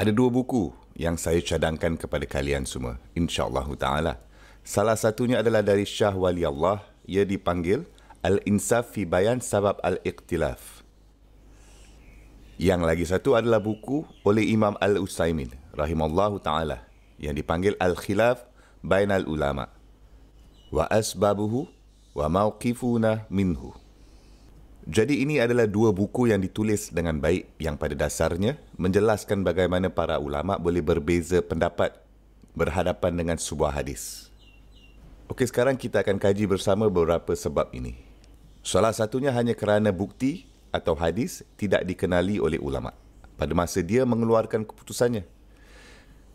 Ada dua buku yang saya cadangkan kepada kalian semua, insya-Allah taala. Salah satunya adalah dari Syah Wali Allah, ia dipanggil Al-Insaf fi Bayan Sabab Al-Ikhtilaf. Yang lagi satu adalah buku oleh Imam Al-Utsaimin rahimallahu taala yang dipanggil Al-Khilaf Bainal Ulama wa Asbabuhu wa Mauqifuna Minhu. Jadi ini adalah dua buku yang ditulis dengan baik yang pada dasarnya menjelaskan bagaimana para ulama boleh berbeza pendapat berhadapan dengan sebuah hadis. Okey, sekarang kita akan kaji bersama beberapa sebab ini. Salah satunya hanya kerana bukti atau hadis tidak dikenali oleh ulama pada masa dia mengeluarkan keputusannya.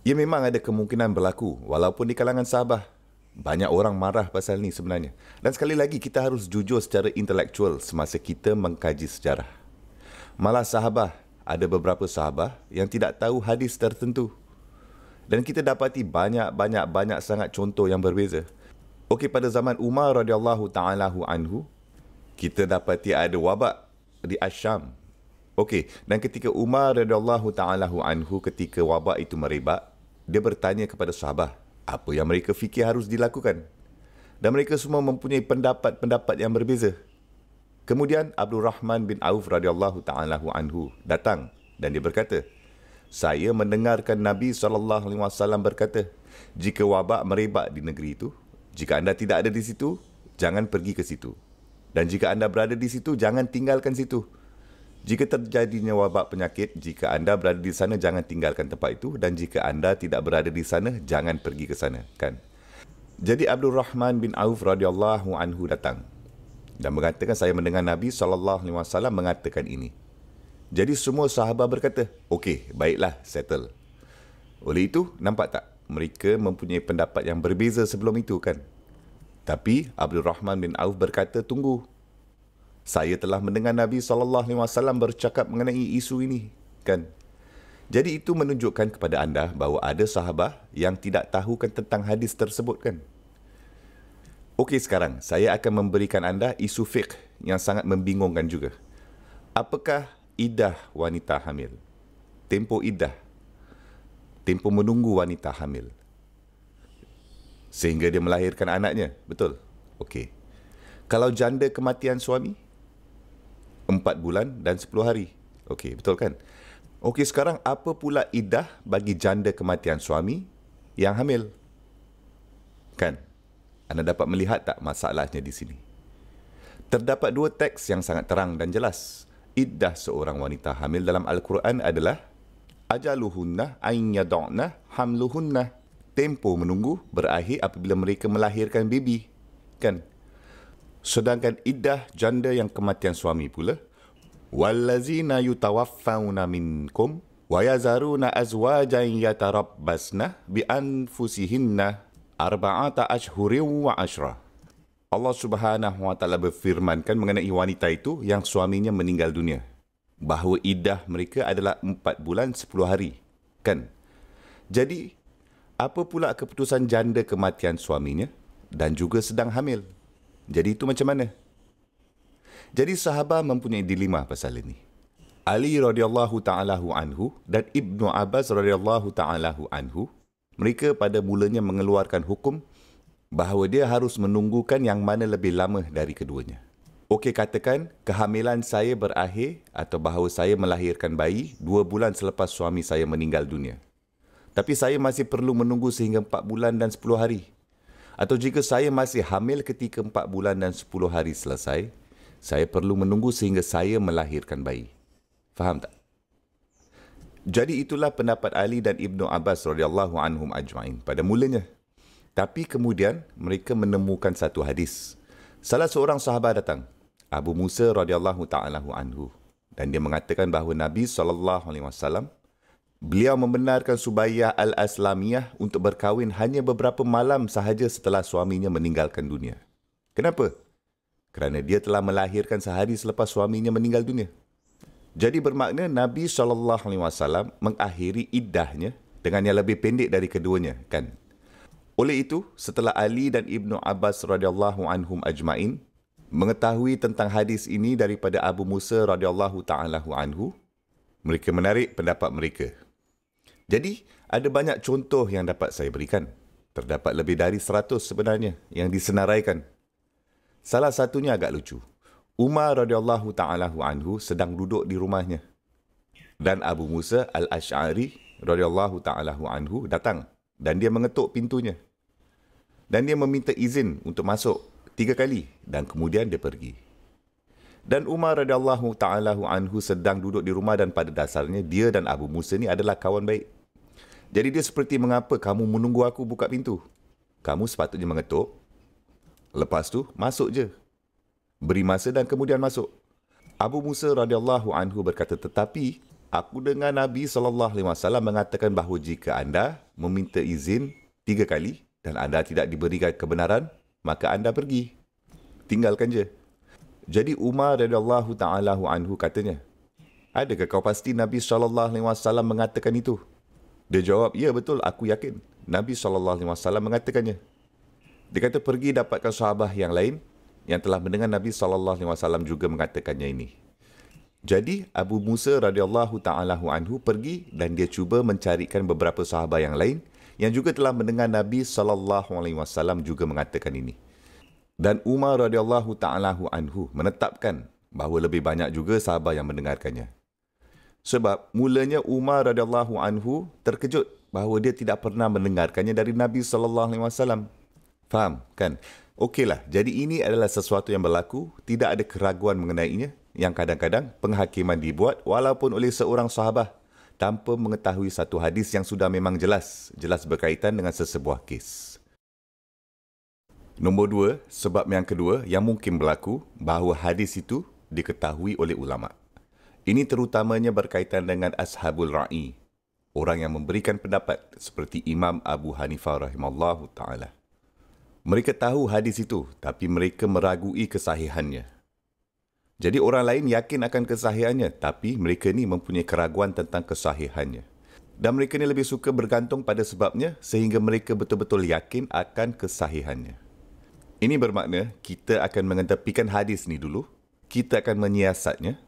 Ia memang ada kemungkinan berlaku walaupun di kalangan sahabat. Banyak orang marah pasal ni sebenarnya. Dan sekali lagi, kita harus jujur secara intelektual semasa kita mengkaji sejarah. Malah sahabat, ada beberapa sahabat yang tidak tahu hadis tertentu. Dan kita dapati banyak sangat contoh yang berbeza. Okey, pada zaman Umar radhiyallahu ta'ala anhu, kita dapati ada wabak di Asyam. Okey, dan ketika Umar radhiyallahu ta'ala anhu, ketika wabak itu merebak, dia bertanya kepada sahabat, apa yang mereka fikir harus dilakukan. Dan mereka semua mempunyai pendapat-pendapat yang berbeza. Kemudian Abdul Rahman bin Auf radhiyallahu ta'ala anhu datang dan dia berkata, saya mendengarkan Nabi SAW berkata, jika wabak merebak di negeri itu, jika anda tidak ada di situ, jangan pergi ke situ. Dan jika anda berada di situ, jangan tinggalkan situ. Jika terjadinya wabak penyakit, jika anda berada di sana, jangan tinggalkan tempat itu. Dan jika anda tidak berada di sana, jangan pergi ke sana. Kan? Jadi Abdul Rahman bin Auf radhiyallahu anhu datang dan mengatakan, saya mendengar Nabi SAW mengatakan ini. Jadi semua sahabat berkata, okey, baiklah, settle. Oleh itu, nampak tak? Mereka mempunyai pendapat yang berbeza sebelum itu, kan? Tapi Abdul Rahman bin Auf berkata, tunggu. Saya telah mendengar Nabi SAW bercakap mengenai isu ini, kan? Jadi itu menunjukkan kepada anda bahawa ada sahabat yang tidak tahukan tentang hadis tersebut, kan? Okey, sekarang saya akan memberikan anda isu fiqh yang sangat membingungkan juga. Apakah iddah wanita hamil? Tempoh iddah. Tempoh menunggu wanita hamil. Sehingga dia melahirkan anaknya, betul? Okey. Kalau janda kematian suami? 4 bulan dan 10 hari. Okey, betul kan? Okey, sekarang apa pula iddah bagi janda kematian suami yang hamil? Kan? Anda dapat melihat tak masalahnya di sini? Terdapat dua teks yang sangat terang dan jelas. Iddah seorang wanita hamil dalam Al-Quran adalah ajaluhunna ayn yad'na hamluhunna. Tempoh menunggu berakhir apabila mereka melahirkan baby. Kan? Sedangkan iddah janda yang kematian suami pula, wallazina yutawaffawna minkum wa yazaruna azwajan yatarabbasna bi anfusihinna arba'ata ashhurin wa ashra. Allah Subhanahu wa taala berfirmankan mengenai wanita itu yang suaminya meninggal dunia, bahawa iddah mereka adalah 4 bulan 10 hari. Kan? Jadi, apa pula keputusan janda kematian suaminya dan juga sedang hamil? Jadi itu macam mana? Jadi sahabat mempunyai dilema pasal ini. Ali radhiyallahu ta'ala anhu dan Ibnu Abbas radhiyallahu ta'ala anhu, mereka pada mulanya mengeluarkan hukum bahawa dia harus menunggukan yang mana lebih lama dari keduanya. Okey, katakan kehamilan saya berakhir atau bahawa saya melahirkan bayi 2 bulan selepas suami saya meninggal dunia. Tapi saya masih perlu menunggu sehingga 4 bulan dan 10 hari. Atau jika saya masih hamil ketika 4 bulan dan 10 hari selesai, saya perlu menunggu sehingga saya melahirkan bayi. Faham tak? Jadi itulah pendapat Ali dan Ibnu Abbas radhiyallahu anhum ajma'in pada mulanya. Tapi kemudian mereka menemukan satu hadis. Salah seorang sahabat datang, Abu Musa radhiyallahu ta'ala anhu, dan dia mengatakan bahawa Nabi SAW, beliau membenarkan Subayyah al-Aslamiyah untuk berkahwin hanya beberapa malam sahaja setelah suaminya meninggalkan dunia. Kenapa? Kerana dia telah melahirkan sehari selepas suaminya meninggal dunia. Jadi bermakna Nabi SAW mengakhiri iddahnya dengan yang lebih pendek dari keduanya, kan? Oleh itu, setelah Ali dan Ibnu Abbas radhiyallahu anhum ajma'in mengetahui tentang hadis ini daripada Abu Musa radhiyallahu ta'ala anhu, mereka menarik pendapat mereka. Jadi, ada banyak contoh yang dapat saya berikan. Terdapat lebih dari 100 sebenarnya yang disenaraikan. Salah satunya agak lucu. Umar radhiyallahu ta'ala anhu sedang duduk di rumahnya. Dan Abu Musa al-Ash'ari radhiyallahu ta'ala anhu datang dan dia mengetuk pintunya. Dan dia meminta izin untuk masuk 3 kali dan kemudian dia pergi. Dan Umar radhiyallahu ta'ala anhu sedang duduk di rumah dan pada dasarnya dia dan Abu Musa ni adalah kawan baik. Jadi dia seperti, mengapa kamu menunggu aku buka pintu? Kamu sepatutnya mengetuk. Lepas tu masuk je. Beri masa dan kemudian masuk. Abu Musa radhiyallahu anhu berkata, tetapi aku dengar Nabi SAW mengatakan bahawa jika anda meminta izin 3 kali dan anda tidak diberikan kebenaran, maka anda pergi. Tinggalkan je. Jadi Umar radhiyallahu ta'ala anhu katanya, adakah kau pasti Nabi SAW mengatakan itu? Dia jawab, ya betul, aku yakin. Nabi SAW mengatakannya. Dia kata, pergi dapatkan sahabat yang lain yang telah mendengar Nabi SAW juga mengatakannya ini. Jadi Abu Musa radhiyallahu ta'ala anhu pergi dan dia cuba mencarikan beberapa sahabat yang lain yang juga telah mendengar Nabi SAW juga mengatakan ini. Dan Umar radhiyallahu ta'ala anhu menetapkan bahawa lebih banyak juga sahabat yang mendengarkannya. Sebab mulanya Umar radhiyallahu anhu terkejut bahawa dia tidak pernah mendengarkannya dari Nabi SAW. Faham kan? Okeylah, jadi ini adalah sesuatu yang berlaku, tidak ada keraguan mengenainya, yang kadang-kadang penghakiman dibuat walaupun oleh seorang sahabat tanpa mengetahui satu hadis yang sudah memang jelas berkaitan dengan sesebuah kes. Nombor 2, sebab yang kedua yang mungkin berlaku bahawa hadis itu diketahui oleh ulama'. Ini terutamanya berkaitan dengan ashabul ra'i, orang yang memberikan pendapat seperti Imam Abu Hanifah rahimallahu ta'ala. Mereka tahu hadis itu, tapi mereka meragui kesahihannya. Jadi orang lain yakin akan kesahihannya, tapi mereka ni mempunyai keraguan tentang kesahihannya. Dan mereka ni lebih suka bergantung pada sebabnya sehingga mereka betul-betul yakin akan kesahihannya. Ini bermakna kita akan mengetepikan hadis ni dulu, kita akan menyiasatnya,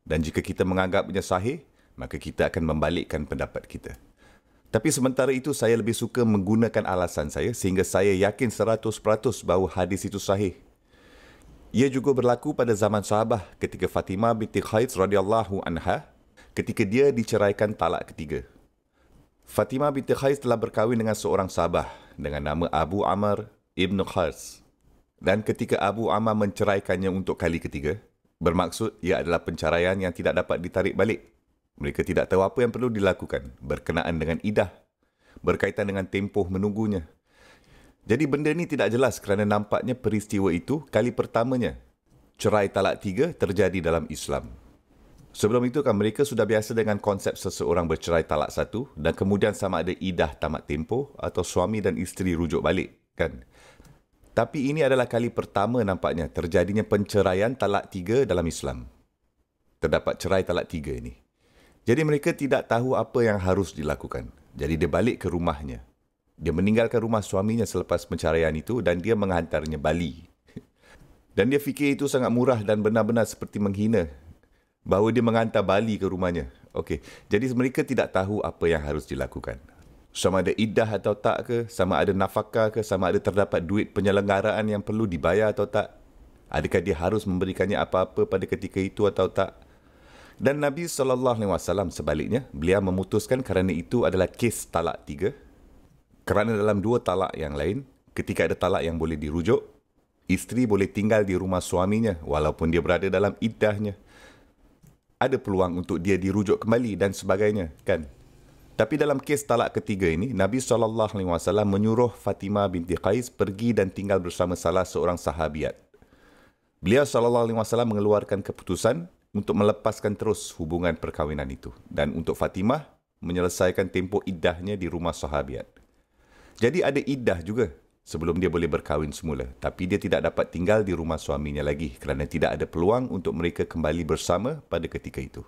dan jika kita menganggapnya sahih, maka kita akan membalikkan pendapat kita. Tapi sementara itu saya lebih suka menggunakan alasan saya sehingga saya yakin 100% bahawa hadis itu sahih. Ia juga berlaku pada zaman sahabah ketika Fatimah binti Qais radhiyallahu anha ketika dia diceraikan talak ketiga. Fatimah binti Qais telah berkahwin dengan seorang sahabah dengan nama Abu Amr ibn Khars. Dan ketika Abu Amr menceraikannya untuk kali ketiga, bermaksud ia adalah penceraian yang tidak dapat ditarik balik. Mereka tidak tahu apa yang perlu dilakukan berkenaan dengan iddah, berkaitan dengan tempoh menunggunya. Jadi benda ni tidak jelas kerana nampaknya peristiwa itu kali pertamanya cerai talak 3 terjadi dalam Islam. Sebelum itu kan mereka sudah biasa dengan konsep seseorang bercerai talak 1 dan kemudian sama ada iddah tamat tempoh atau suami dan isteri rujuk balik, kan? Tapi ini adalah kali pertama nampaknya terjadinya penceraian talak 3 dalam Islam. Terdapat cerai talak 3 ini. Jadi mereka tidak tahu apa yang harus dilakukan. Jadi dia balik ke rumahnya. Dia meninggalkan rumah suaminya selepas penceraian itu dan dia menghantarnya Bali. Dan dia fikir itu sangat murah dan benar-benar seperti menghina bahawa dia menghantar Bali ke rumahnya. Okey, jadi mereka tidak tahu apa yang harus dilakukan. Sama ada iddah atau tak ke, sama ada nafkah ke, sama ada terdapat duit penyelenggaraan yang perlu dibayar atau tak. Adakah dia harus memberikannya apa-apa pada ketika itu atau tak. Dan Nabi SAW sebaliknya, beliau memutuskan kerana itu adalah kes talak 3. Kerana dalam 2 talak yang lain, ketika ada talak yang boleh dirujuk, isteri boleh tinggal di rumah suaminya walaupun dia berada dalam iddahnya. Ada peluang untuk dia dirujuk kembali dan sebagainya, kan? Tapi dalam kes talak ketiga ini, Nabi SAW menyuruh Fatimah binti Qais pergi dan tinggal bersama salah seorang sahabiat. Beliau SAW mengeluarkan keputusan untuk melepaskan terus hubungan perkahwinan itu dan untuk Fatimah menyelesaikan tempoh iddahnya di rumah sahabiat. Jadi ada iddah juga sebelum dia boleh berkahwin semula, tapi dia tidak dapat tinggal di rumah suaminya lagi kerana tidak ada peluang untuk mereka kembali bersama pada ketika itu.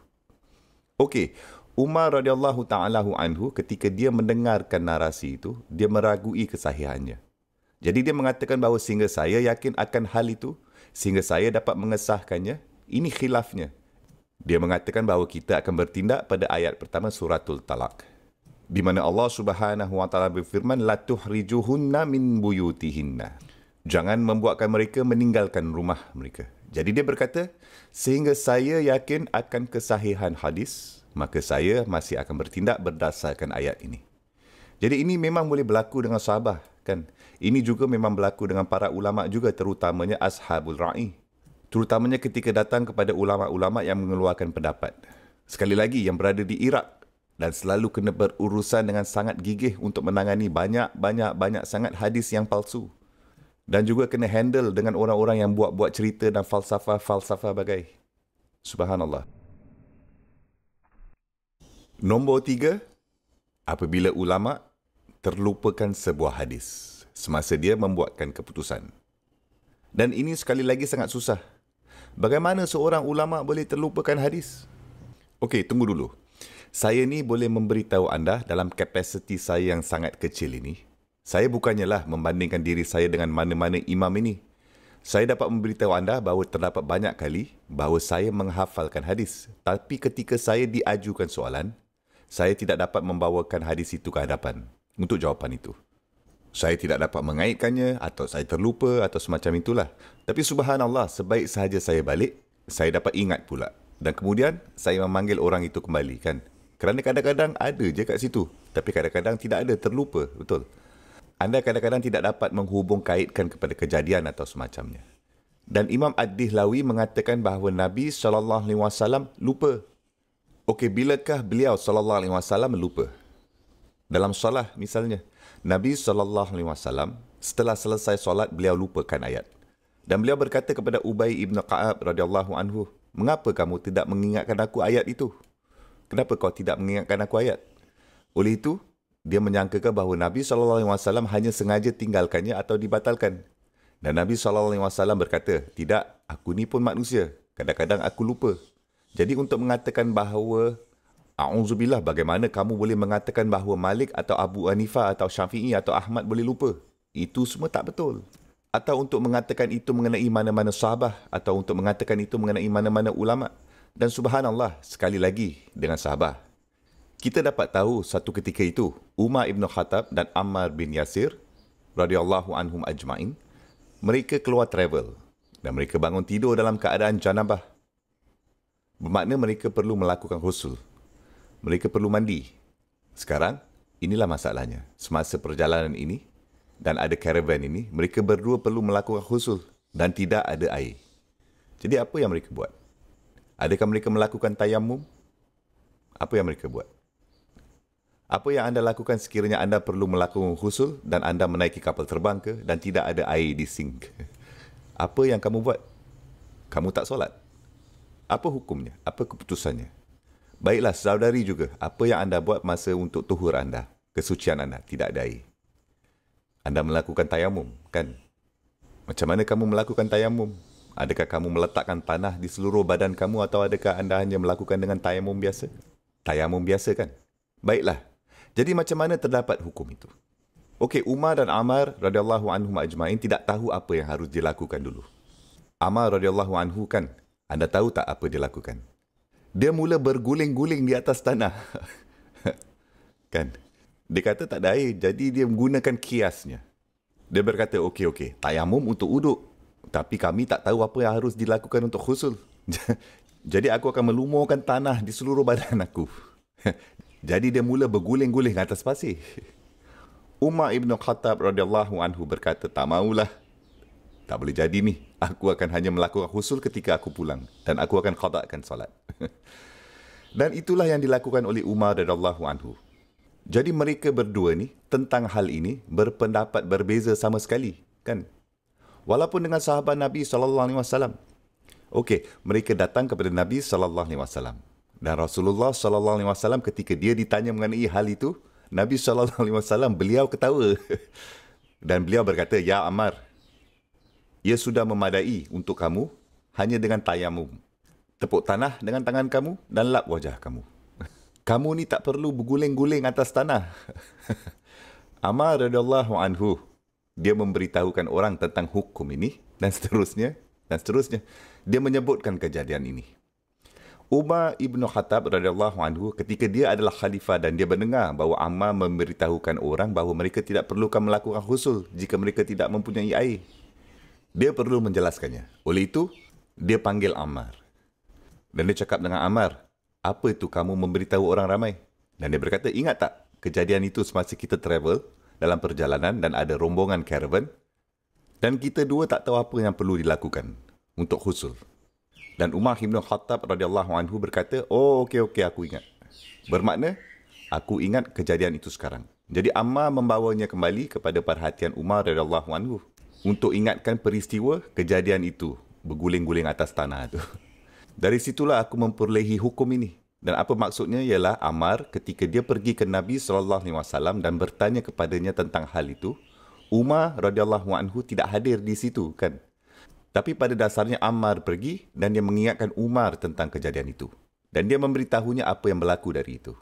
Okey, Umar radhiyallahu ta'ala anhu ketika dia mendengarkan narasi itu, dia meragui kesahihannya. Jadi dia mengatakan bahawa sehingga saya yakin akan hal itu, sehingga saya dapat mengesahkannya, ini khilafnya. Dia mengatakan bahawa kita akan bertindak pada ayat pertama suratul Talaq. di mana Allah Subhanahu wa taala berfirman, la tuhrijuhunna min buyutihinna. Jangan membuatkan mereka meninggalkan rumah mereka. Jadi dia berkata, sehingga saya yakin akan kesahihan hadis, maka saya masih akan bertindak berdasarkan ayat ini. Jadi ini memang boleh berlaku dengan sahabat, kan? Ini juga memang berlaku dengan para ulama juga, terutamanya ashabul ra'i. Terutamanya ketika datang kepada ulama-ulama yang mengeluarkan pendapat. Sekali lagi, yang berada di Iraq dan selalu kena berurusan dengan sangat gigih untuk menangani banyak sangat hadis yang palsu. Dan juga kena handle dengan orang-orang yang buat-buat cerita dan falsafah bagai. Subhanallah. Nombor 3, apabila ulama terlupakan sebuah hadis semasa dia membuatkan keputusan. Dan ini sekali lagi sangat susah. Bagaimana seorang ulama boleh terlupakan hadis? Okey, tunggu dulu. Saya ni boleh memberitahu anda dalam kapasiti saya yang sangat kecil ini. Saya bukannya lah membandingkan diri saya dengan mana-mana imam ini. Saya dapat memberitahu anda bahawa terdapat banyak kali bahawa saya menghafalkan hadis. Tapi ketika saya diajukan soalan, saya tidak dapat membawakan hadis itu ke hadapan untuk jawapan itu. Saya tidak dapat mengaitkannya atau saya terlupa atau semacam itulah. Tapi subhanallah, sebaik sahaja saya balik, saya dapat ingat pula. Dan kemudian saya memanggil orang itu kembali, kan? Kerana kadang-kadang ada je kat situ. Tapi kadang-kadang tidak ada, terlupa, betul. Anda kadang-kadang tidak dapat menghubung kaitkan kepada kejadian atau semacamnya. Dan Imam Ad-Dihlawi mengatakan bahawa Nabi SAW lupa. Okey, bilakah beliau SAW lupa? Dalam solat misalnya, Nabi SAW setelah selesai solat beliau lupakan ayat. Dan beliau berkata kepada Ubay ibn Ka'ab radhiyallahu anhu, mengapa kamu tidak mengingatkan aku ayat itu? Kenapa kau tidak mengingatkan aku ayat? Oleh itu, dia menyangkakan bahawa Nabi SAW hanya sengaja tinggalkannya atau dibatalkan. Dan Nabi SAW berkata, tidak, aku ni pun manusia. Kadang-kadang aku lupa. Jadi untuk mengatakan bahawa, a'udzubillah, bagaimana kamu boleh mengatakan bahawa Malik atau Abu Hanifah atau Syafi'i atau Ahmad boleh lupa? Itu semua tak betul. Atau untuk mengatakan itu mengenai mana-mana sahabah, atau untuk mengatakan itu mengenai mana-mana ulama. Dan subhanallah, sekali lagi dengan sahabah. Kita dapat tahu satu ketika itu, Umar ibn Khattab dan Ammar bin Yasir, radhiyallahu anhum ajma'in, mereka keluar travel dan mereka bangun tidur dalam keadaan janabah. Bermakna mereka perlu melakukan ghusl. Mereka perlu mandi. Sekarang, inilah masalahnya. Semasa perjalanan ini dan ada caravan ini, mereka berdua perlu melakukan ghusl dan tidak ada air. Jadi apa yang mereka buat? Adakah mereka melakukan tayammum? Apa yang mereka buat? Apa yang anda lakukan sekiranya anda perlu melakukan ghusl dan anda menaiki kapal terbang ke dan tidak ada air di sink? Apa yang kamu buat? Kamu tak solat. Apa hukumnya? Apa keputusannya? Baiklah, saudari juga. Apa yang anda buat masa untuk tuhur anda? Kesucian anda, tidak ada air. Anda melakukan tayamum, kan? Macam mana kamu melakukan tayamum? Adakah kamu meletakkan tanah di seluruh badan kamu atau adakah anda hanya melakukan dengan tayamum biasa? Tayamum biasa, kan? Baiklah. Jadi macam mana terdapat hukum itu? Okey, Umar dan Ammar radhiyallahu anhum ajma'in tidak tahu apa yang harus dilakukan dulu. Ammar radhiyallahu anhu, kan, anda tahu tak apa dia lakukan? Dia mula berguling-guling di atas tanah. Kan? Dia kata tak ada air, jadi dia menggunakan kiasnya. Dia berkata, okey, tayamum untuk uduk. Tapi kami tak tahu apa yang harus dilakukan untuk ghusl. Jadi aku akan melumurkan tanah di seluruh badan aku. Jadi dia mula berguling-guling atas pasir. Umar ibn Khattab radhiyallahu anhu berkata, tak maulah. Tak boleh jadi ni. Aku akan hanya melakukan ghusl ketika aku pulang. Dan aku akan qada'kan salat. Dan itulah yang dilakukan oleh Umar radhiyallahu anhu. Jadi mereka berdua ni tentang hal ini berpendapat berbeza sama sekali. Kan? Walaupun dengan sahabat Nabi SAW. Okey, mereka datang kepada Nabi SAW. Dan Rasulullah SAW ketika dia ditanya mengenai hal itu, Nabi SAW beliau ketawa. Dan beliau berkata, ya Ammar, ia sudah memadai untuk kamu hanya dengan tayamum. Tepuk tanah dengan tangan kamu dan lap wajah kamu. Kamu ni tak perlu berguling-guling atas tanah. Ammar radhiyallahu anhu, dia memberitahukan orang tentang hukum ini dan seterusnya. Dia menyebutkan kejadian ini. Umar Ibn Khattab radhiyallahu anhu ketika dia adalah khalifah dan dia mendengar bahawa Ammar memberitahukan orang bahawa mereka tidak perlukan melakukan husul jika mereka tidak mempunyai air. Dia perlu menjelaskannya. Oleh itu, dia panggil Ammar. Dan dia cakap dengan Ammar, apa itu kamu memberitahu orang ramai? Dan dia berkata, ingat tak kejadian itu semasa kita travel dalam perjalanan dan ada rombongan caravan dan kita dua tak tahu apa yang perlu dilakukan untuk husul. Dan Umar Ibn Khattab radhiyallahu anhu berkata, oh okey, aku ingat. Bermakna, aku ingat kejadian itu sekarang. Jadi Ammar membawanya kembali kepada perhatian Umar radhiyallahu anhu untuk ingatkan peristiwa kejadian itu berguling-guling atas tanah itu. Dari situlah aku memperolehi hukum ini. Dan apa maksudnya ialah Ammar ketika dia pergi ke Nabi SAW dan bertanya kepadanya tentang hal itu, Umar radhiyallahu anhu tidak hadir di situ kan. Tapi pada dasarnya Ammar pergi dan dia mengingatkan Umar tentang kejadian itu. Dan dia memberitahunya apa yang berlaku dari itu.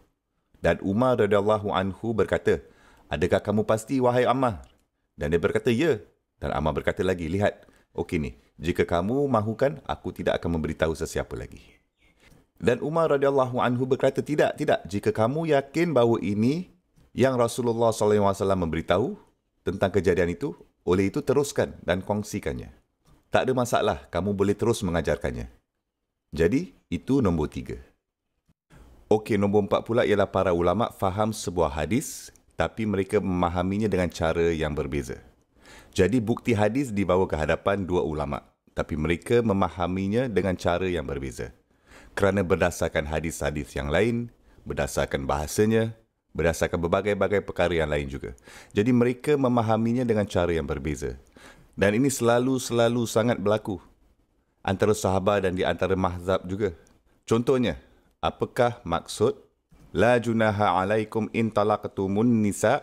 Dan Umar radhiyallahu anhu berkata, adakah kamu pasti wahai Ammar? Dan dia berkata, ya. Dan Ammar berkata lagi, lihat, okey ni, jika kamu mahukan, aku tidak akan memberitahu sesiapa lagi. Dan Umar radhiyallahu anhu berkata, tidak. Jika kamu yakin bahawa ini yang Rasulullah SAW memberitahu tentang kejadian itu, oleh itu teruskan dan kongsikannya. Tak ada masalah, kamu boleh terus mengajarkannya. Jadi, itu nombor 3. Okey, nombor 4 pula ialah para ulama faham sebuah hadis, tapi mereka memahaminya dengan cara yang berbeza. Jadi, bukti hadis dibawa ke hadapan 2 ulama, tapi mereka memahaminya dengan cara yang berbeza. Kerana berdasarkan hadis-hadis yang lain, berdasarkan bahasanya, berdasarkan berbagai-bagai perkara yang lain juga. Jadi, mereka memahaminya dengan cara yang berbeza. Dan ini selalu sangat berlaku antara sahabat dan di antara mazhab juga. Contohnya, apakah maksud la junaha alaikum in talaqtumun nisa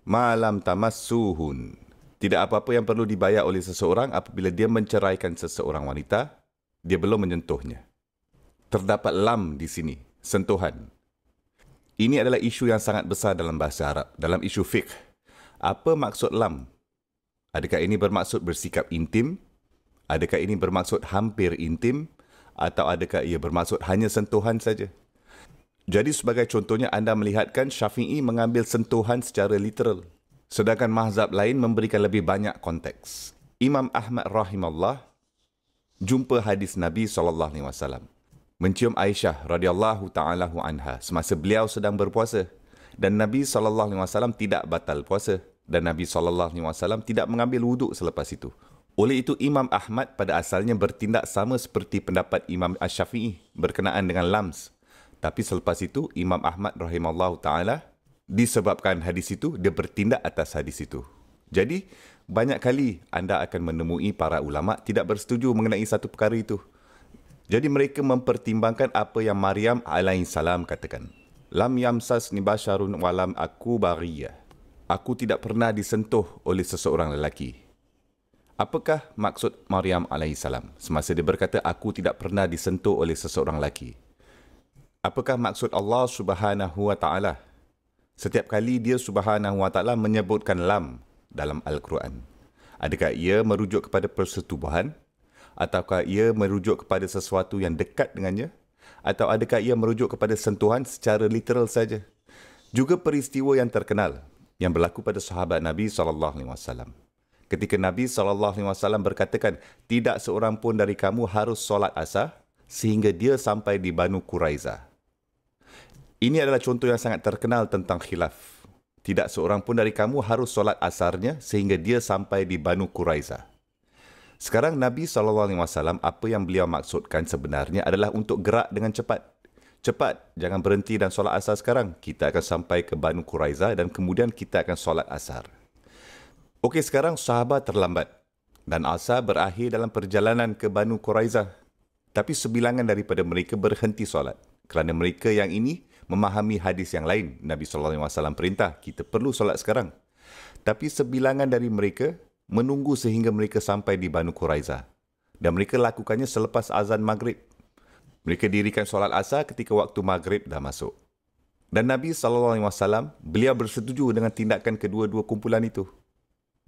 ma lam tamassuhun? Tidak apa-apa yang perlu dibayar oleh seseorang apabila dia menceraikan seseorang wanita, dia belum menyentuhnya. Terdapat lam di sini, sentuhan. Ini adalah isu yang sangat besar dalam bahasa Arab, dalam isu fiqh. Apa maksud lam? Adakah ini bermaksud bersikap intim? Adakah ini bermaksud hampir intim? Atau adakah ia bermaksud hanya sentuhan saja? Jadi sebagai contohnya anda melihatkan Syafi'i mengambil sentuhan secara literal. Sedangkan mazhab lain memberikan lebih banyak konteks. Imam Ahmad rahimahullah jumpa hadis Nabi SAW. Mencium Aisyah radhiyallahu ta'ala anha semasa beliau sedang berpuasa. Dan Nabi SAW tidak batal puasa. Dan Nabi SAW tidak mengambil wuduk selepas itu. Oleh itu, Imam Ahmad pada asalnya bertindak sama seperti pendapat Imam Asy-Syafi'i berkenaan dengan lams. Tapi selepas itu, Imam Ahmad rahimahullah ta'ala, disebabkan hadis itu, dia bertindak atas hadis itu. Jadi, banyak kali anda akan menemui para ulama tidak bersetuju mengenai satu perkara itu. Jadi, mereka mempertimbangkan apa yang Maryam alaihissalam katakan. Lam yamsasni basyarun walam aku bariyah. Aku tidak pernah disentuh oleh seseorang lelaki. Apakah maksud Maryam alaihissalam semasa dia berkata, aku tidak pernah disentuh oleh seseorang lelaki? Apakah maksud Allah subhanahu wa ta'ala? Setiap kali dia subhanahu wa ta'ala menyebutkan lam dalam Al-Quran. Adakah ia merujuk kepada persetubuhan? Ataukah ia merujuk kepada sesuatu yang dekat dengannya? Atau adakah ia merujuk kepada sentuhan secara literal saja? Juga peristiwa yang terkenal yang berlaku pada sahabat Nabi SAW. Ketika Nabi SAW berkatakan, tidak seorang pun dari kamu harus solat asar sehingga dia sampai di Banu Quraizah. Ini adalah contoh yang sangat terkenal tentang khilaf. Tidak seorang pun dari kamu harus solat asarnya sehingga dia sampai di Banu Quraizah. Sekarang Nabi SAW, apa yang beliau maksudkan sebenarnya adalah untuk gerak dengan cepat. Cepat, jangan berhenti dan solat asar sekarang. Kita akan sampai ke Banu Quraizah dan kemudian kita akan solat asar. Okey, sekarang sahabat terlambat dan asar berakhir dalam perjalanan ke Banu Quraizah. Tapi sebilangan daripada mereka berhenti solat kerana mereka yang ini memahami hadis yang lain. Nabi SAW perintah, kita perlu solat sekarang. Tapi sebilangan dari mereka menunggu sehingga mereka sampai di Banu Quraizah. Dan mereka lakukannya selepas azan maghrib. Mereka dirikan solat asar ketika waktu maghrib dah masuk. Dan Nabi SAW, beliau bersetuju dengan tindakan kedua-dua kumpulan itu.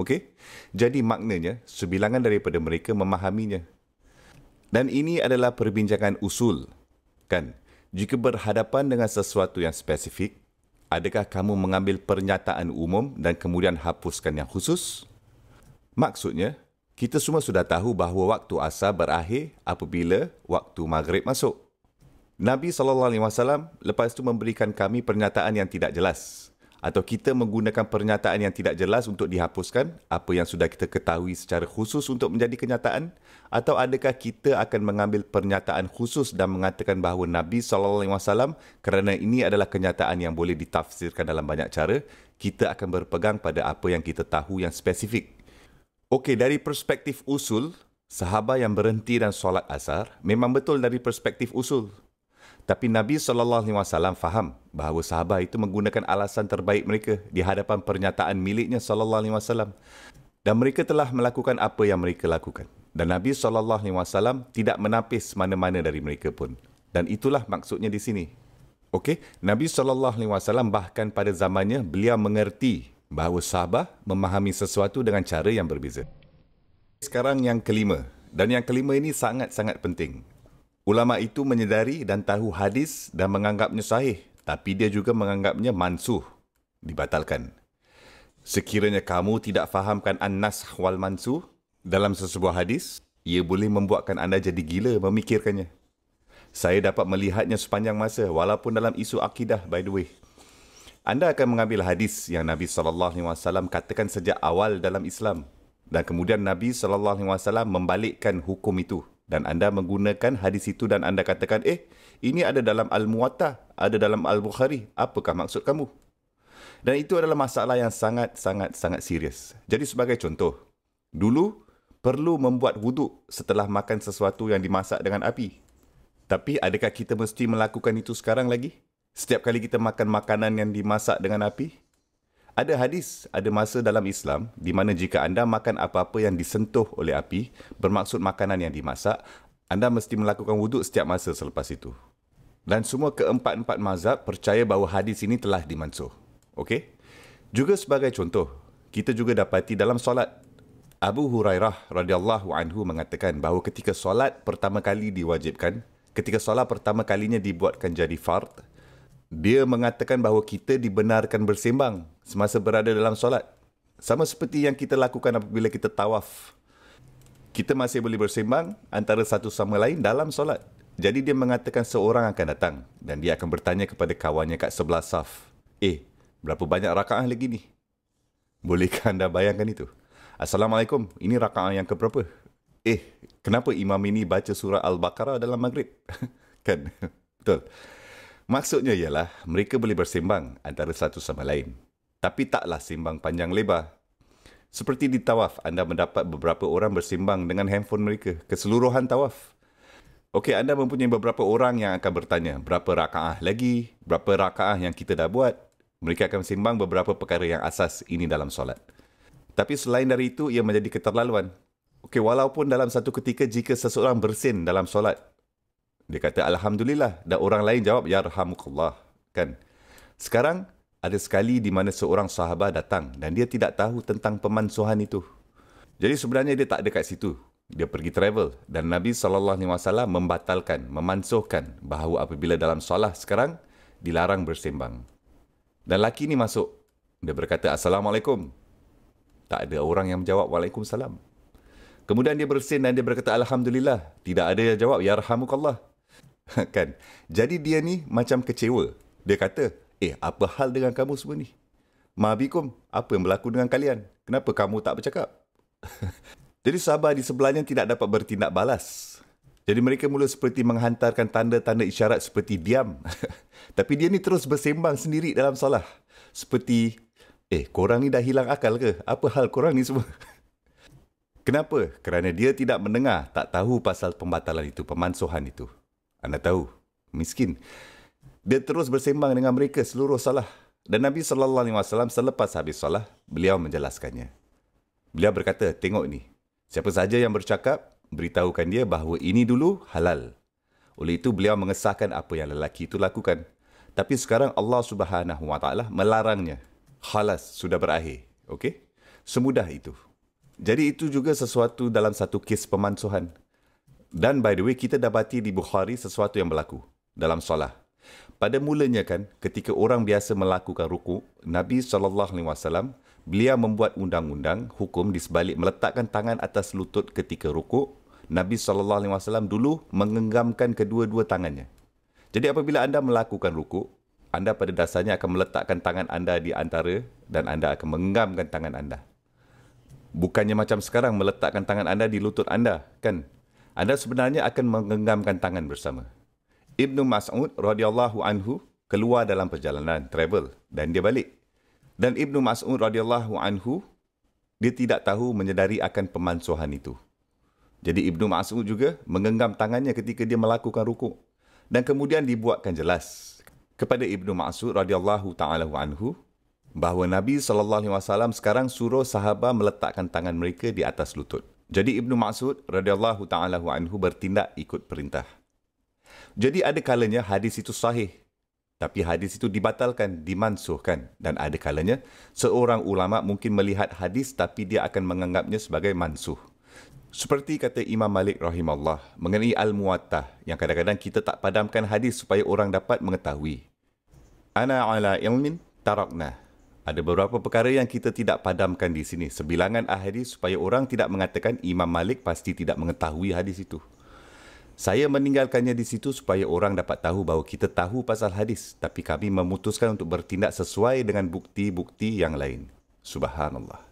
Okey? Jadi maknanya, sebilangan daripada mereka memahaminya. Dan ini adalah perbincangan usul Kan? Jika berhadapan dengan sesuatu yang spesifik, adakah kamu mengambil pernyataan umum dan kemudian hapuskan yang khusus? Maksudnya, kita semua sudah tahu bahawa waktu asar berakhir apabila waktu maghrib masuk. Nabi SAW lepas itu memberikan kami pernyataan yang tidak jelas. Atau kita menggunakan pernyataan yang tidak jelas untuk dihapuskan apa yang sudah kita ketahui secara khusus untuk menjadi kenyataan? Atau adakah kita akan mengambil pernyataan khusus dan mengatakan bahawa Nabi SAW kerana ini adalah kenyataan yang boleh ditafsirkan dalam banyak cara, kita akan berpegang pada apa yang kita tahu yang spesifik. Okey, dari perspektif usul, sahabat yang berhenti dan solat asar memang betul dari perspektif usul. Tapi Nabi SAW faham bahawa sahabat itu menggunakan alasan terbaik mereka di hadapan pernyataan miliknya SAW. Dan mereka telah melakukan apa yang mereka lakukan. Dan Nabi SAW tidak menapis mana-mana dari mereka pun. Dan itulah maksudnya di sini. Okey, Nabi SAW bahkan pada zamannya beliau mengerti bahawa sahabat memahami sesuatu dengan cara yang berbeza. Sekarang yang kelima. Dan yang kelima ini sangat-sangat penting. Ulama itu menyedari dan tahu hadis dan menganggapnya sahih, tapi dia juga menganggapnya mansuh, dibatalkan. Sekiranya kamu tidak fahamkan an-nasakh wal mansuh dalam sesebuah hadis, ia boleh membuatkan anda jadi gila memikirkannya. Saya dapat melihatnya sepanjang masa, walaupun dalam isu akidah, by the way. Anda akan mengambil hadis yang Nabi SAW katakan sejak awal dalam Islam, dan kemudian Nabi SAW membalikkan hukum itu. Dan anda menggunakan hadis itu dan anda katakan, ini ada dalam Al-Muwatta, ada dalam Al-Bukhari. Apakah maksud kamu? Dan itu adalah masalah yang sangat serius. Jadi sebagai contoh, dulu perlu membuat wuduk setelah makan sesuatu yang dimasak dengan api. Tapi adakah kita mesti melakukan itu sekarang lagi? Setiap kali kita makan makanan yang dimasak dengan api? Ada hadis, ada masa dalam Islam di mana jika anda makan apa-apa yang disentuh oleh api, bermaksud makanan yang dimasak, anda mesti melakukan wuduk setiap masa selepas itu. Dan semua keempat-empat mazhab percaya bahawa hadis ini telah dimansuh. Okey? Juga sebagai contoh, kita juga dapati dalam solat. Abu Hurairah radhiyallahu anhu mengatakan bahawa ketika solat pertama kali diwajibkan, ketika solat pertama kalinya dibuatkan jadi fard, dia mengatakan bahawa kita dibenarkan bersembang semasa berada dalam solat. Sama seperti yang kita lakukan apabila kita tawaf. Kita masih boleh bersembang antara satu sama lain dalam solat. Jadi dia mengatakan seorang akan datang dan dia akan bertanya kepada kawannya kat sebelah saf. Berapa banyak rakaat lagi ni? Bolehkah anda bayangkan itu? Assalamualaikum, ini rakaat yang keberapa? Kenapa imam ini baca surah Al-Baqarah dalam maghrib? Kan? Betul. Maksudnya ialah mereka boleh bersembang antara satu sama lain. Tapi taklah sembang panjang lebar. Seperti di tawaf, anda mendapat beberapa orang bersembang dengan handphone mereka keseluruhan tawaf. Okey, anda mempunyai beberapa orang yang akan bertanya, berapa rakaah lagi, berapa rakaah yang kita dah buat. Mereka akan sembang beberapa perkara yang asas ini dalam solat. Tapi selain dari itu, ia menjadi keterlaluan. Okey, walaupun dalam satu ketika jika seseorang bersin dalam solat, dia kata Alhamdulillah dan orang lain jawab Yarhamukallah. Kan? Sekarang ada sekali di mana seorang sahabat datang dan dia tidak tahu tentang pemansuhan itu. Jadi sebenarnya dia tak ada kat situ. Dia pergi travel dan Nabi SAW membatalkan, memansuhkan bahawa apabila dalam solat sekarang dilarang bersembang. Dan lelaki ni masuk. Dia berkata Assalamualaikum. Tak ada orang yang menjawab Waalaikumsalam. Kemudian dia bersin dan dia berkata Alhamdulillah. Tidak ada yang jawab Yarhamukallah. Kan? Jadi dia ni macam kecewa. Dia kata, apa hal dengan kamu semua ni? Ma'abikum, apa yang berlaku dengan kalian? Kenapa kamu tak bercakap? Jadi sahabat di sebelahnya tidak dapat bertindak balas. Jadi mereka mula seperti menghantarkan tanda-tanda isyarat seperti diam. Tapi dia ni terus bersembang sendiri dalam solat. Seperti, korang ni dah hilang akal ke? Apa hal korang ni semua? Kenapa? Kerana dia tidak mendengar, tak tahu pasal pembatalan itu, pemansuhan itu. Anda tahu, miskin. Dia terus bersembang dengan mereka seluruh salah. Dan Nabi SAW selepas habis salah, beliau menjelaskannya. Beliau berkata, tengok ni. Siapa saja yang bercakap, beritahukan dia bahawa ini dulu halal. Oleh itu, beliau mengesahkan apa yang lelaki itu lakukan. Tapi sekarang Allah SWT melarangnya. Khalas, sudah berakhir. Okey? Semudah itu. Jadi itu juga sesuatu dalam satu kes pemansuhan. Dan by the way, kita dapati di Bukhari sesuatu yang berlaku. dalam solat. Pada mulanya kan, ketika orang biasa melakukan rukuk, Nabi SAW, beliau membuat undang-undang hukum di sebalik meletakkan tangan atas lutut ketika rukuk. Nabi SAW dulu menggenggamkan kedua-dua tangannya. Jadi apabila anda melakukan rukuk, anda pada dasarnya akan meletakkan tangan anda di antara dan anda akan menggenggamkan tangan anda. Bukannya macam sekarang meletakkan tangan anda di lutut anda, kan? Anda sebenarnya akan menggenggamkan tangan bersama. Ibnu Mas'ud radhiyallahu anhu keluar dalam perjalanan travel dan dia balik. Dan Ibnu Mas'ud radhiyallahu anhu dia tidak tahu menyedari akan pemansuhan itu. Jadi Ibnu Mas'ud juga menggenggam tangannya ketika dia melakukan rukuk. Dan kemudian dibuatkan jelas kepada Ibnu Mas'ud radhiyallahu ta'ala anhu bahawa Nabi SAW sekarang suruh sahabat meletakkan tangan mereka di atas lutut. Jadi Ibnu Mas'ud radhiyallahu ta'ala anhu bertindak ikut perintah. Jadi ada kalanya hadis itu sahih, tapi hadis itu dibatalkan, dimansuhkan. Dan ada kalanya seorang ulama mungkin melihat hadis tapi dia akan menganggapnya sebagai mansuh. Seperti kata Imam Malik rahimahullah mengenai Al-Muwattah yang kadang-kadang kita tak padamkan hadis supaya orang dapat mengetahui. Ana ala ilmin tarakna. Ada beberapa perkara yang kita tidak padamkan di sini. Sebilangan ahadis supaya orang tidak mengatakan Imam Malik pasti tidak mengetahui hadis itu. Saya meninggalkannya di situ supaya orang dapat tahu bahawa kita tahu pasal hadis. Tapi kami memutuskan untuk bertindak sesuai dengan bukti-bukti yang lain. Subhanallah.